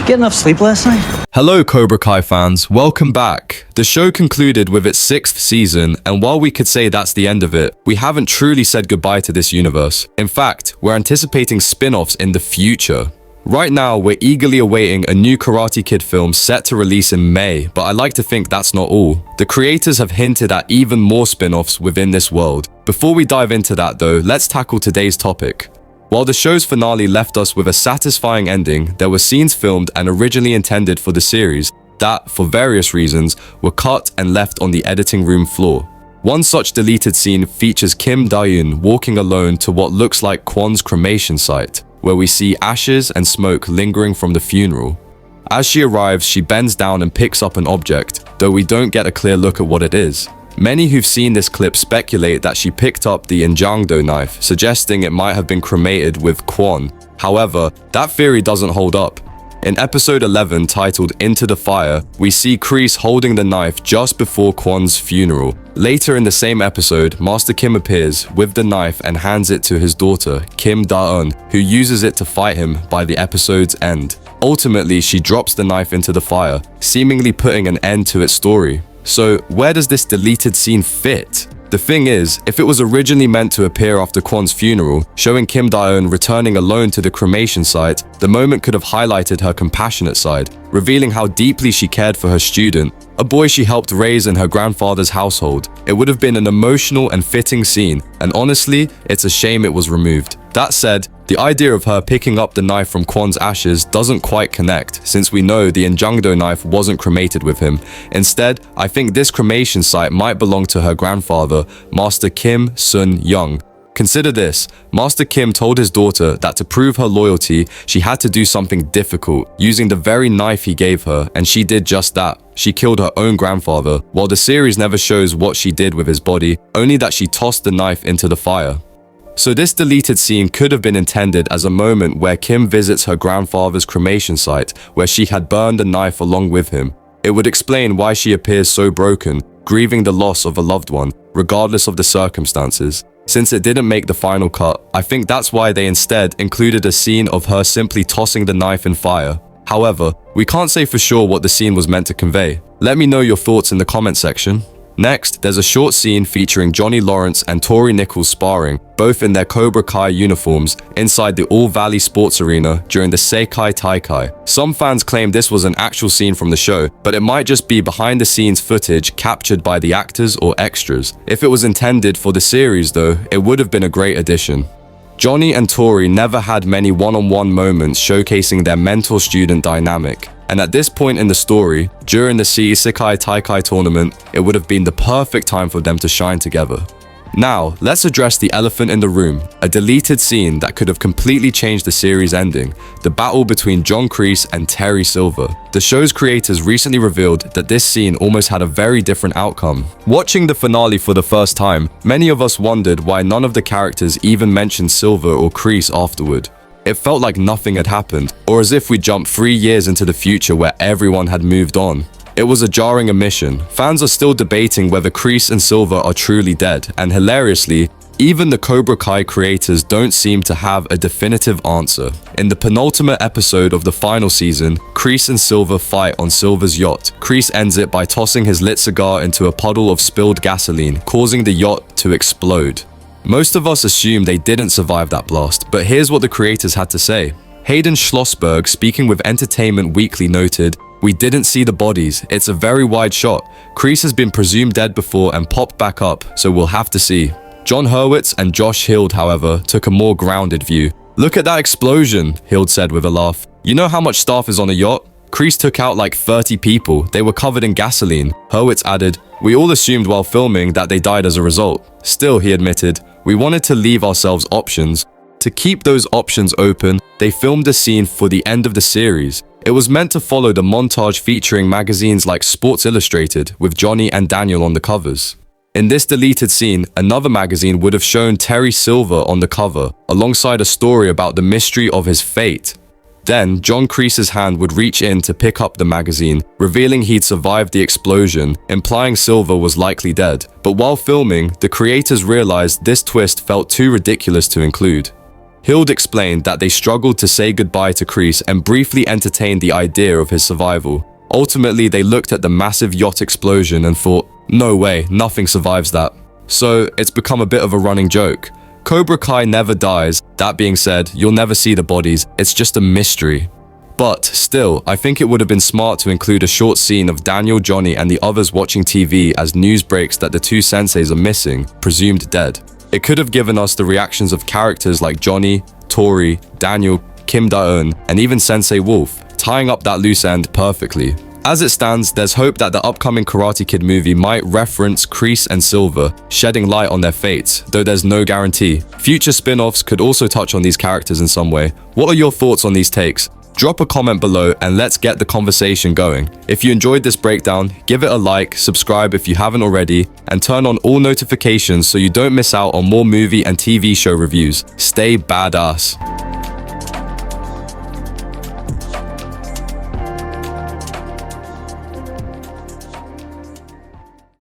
Get enough sleep last night? Hello Cobra Kai fans, welcome back. The show concluded with its 6th season, and while we could say that's the end of it, we haven't truly said goodbye to this universe. In fact, we're anticipating spin-offs in the future. Right now, we're eagerly awaiting a new Karate Kid film set to release in May, but I like to think that's not all. The creators have hinted at even more spin-offs within this world. Before we dive into that though, let's tackle today's topic. While the show's finale left us with a satisfying ending, there were scenes filmed and originally intended for the series that, for various reasons, were cut and left on the editing room floor. One such deleted scene features Kim Da-eun walking alone to what looks like Kwon's cremation site, where we see ashes and smoke lingering from the funeral. As she arrives, she bends down and picks up an object, though we don't get a clear look at what it is. Many who've seen this clip speculate that she picked up the Injangdo knife, suggesting it might have been cremated with Kwon. However, that theory doesn't hold up. In episode 11, titled Into the Fire, we see Kreese holding the knife just before Kwon's funeral. Later in the same episode, Master Kim appears with the knife and hands it to his daughter, Kim Da-eun, who uses it to fight him by the episode's end. Ultimately, she drops the knife into the fire, seemingly putting an end to its story. So, where does this deleted scene fit? The thing is, if it was originally meant to appear after Kwon's funeral, showing Kim Da-eun returning alone to the cremation site, the moment could have highlighted her compassionate side, revealing how deeply she cared for her student, a boy she helped raise in her grandfather's household. It would have been an emotional and fitting scene, and honestly, it's a shame it was removed. That said, the idea of her picking up the knife from Kwon's ashes doesn't quite connect, since we know the Injangdo knife wasn't cremated with him. Instead, I think this cremation site might belong to her grandfather, Master Kim Sun-young. Consider this, Master Kim told his daughter that to prove her loyalty, she had to do something difficult, using the very knife he gave her, and she did just that. She killed her own grandfather, while the series never shows what she did with his body, only that she tossed the knife into the fire. So this deleted scene could have been intended as a moment where Kim visits her grandfather's cremation site, where she had burned the knife along with him. It would explain why she appears so broken, grieving the loss of a loved one, regardless of the circumstances. Since it didn't make the final cut, I think that's why they instead included a scene of her simply tossing the knife in fire. However, we can't say for sure what the scene was meant to convey. Let me know your thoughts in the comment section. Next, there's a short scene featuring Johnny Lawrence and Tory sparring, both in their Cobra Kai uniforms, inside the All Valley Sports Arena during the Seikai Taikai. Some fans claim this was an actual scene from the show, but it might just be behind the scenes footage captured by the actors or extras. If it was intended for the series though, it would have been a great addition. Johnny and Tory never had many one-on-one moments showcasing their mentor-student dynamic. And at this point in the story, during the Seikai Taikai tournament, it would have been the perfect time for them to shine together. Now, let's address the elephant in the room, a deleted scene that could have completely changed the series ending, the battle between John Kreese and Terry Silver. The show's creators recently revealed that this scene almost had a very different outcome. Watching the finale for the first time, many of us wondered why none of the characters even mentioned Silver or Kreese afterward. It felt like nothing had happened, or as if we jumped 3 years into the future where everyone had moved on. It was a jarring omission. Fans are still debating whether Kreese and Silver are truly dead, and hilariously, even the Cobra Kai creators don't seem to have a definitive answer. In the penultimate episode of the final season, Kreese and Silver fight on Silver's yacht. Kreese ends it by tossing his lit cigar into a puddle of spilled gasoline, causing the yacht to explode. Most of us assume they didn't survive that blast, but here's what the creators had to say. Hayden Schlossberg, speaking with Entertainment Weekly, noted, "We didn't see the bodies. It's a very wide shot. Kreese has been presumed dead before and popped back up, so we'll have to see." John Hurwitz and Josh Hild, however, took a more grounded view. "Look at that explosion," Hild said with a laugh. "You know how much staff is on a yacht? Kreese took out like 30 people. They were covered in gasoline." Hurwitz added, "We all assumed while filming that they died as a result." Still, he admitted, "We wanted to leave ourselves options. To keep those options open, they filmed a scene for the end of the series. It was meant to follow the montage featuring magazines like Sports Illustrated, with Johnny and Daniel on the covers. In this deleted scene, another magazine would have shown Terry Silver on the cover, alongside a story about the mystery of his fate. Then, John Kreese's hand would reach in to pick up the magazine, revealing he'd survived the explosion, implying Silver was likely dead. But while filming, the creators realized this twist felt too ridiculous to include. Hild explained that they struggled to say goodbye to Kreese and briefly entertained the idea of his survival. Ultimately, they looked at the massive yacht explosion and thought, no way, nothing survives that. So, it's become a bit of a running joke. Cobra Kai never dies. That being said, you'll never see the bodies, it's just a mystery. But still, I think it would have been smart to include a short scene of Daniel, Johnny, and the others watching TV as news breaks that the two senseis are missing, presumed dead. It could have given us the reactions of characters like Johnny, Tory, Daniel, Kim Da-eun, and even Sensei Wolf, tying up that loose end perfectly. As it stands, there's hope that the upcoming Karate Kid movie might reference Kreese and Silver, shedding light on their fates, though there's no guarantee. Future spin-offs could also touch on these characters in some way. What are your thoughts on these takes? Drop a comment below and let's get the conversation going. If you enjoyed this breakdown, give it a like, subscribe if you haven't already, and turn on all notifications so you don't miss out on more movie and TV show reviews. Stay badass.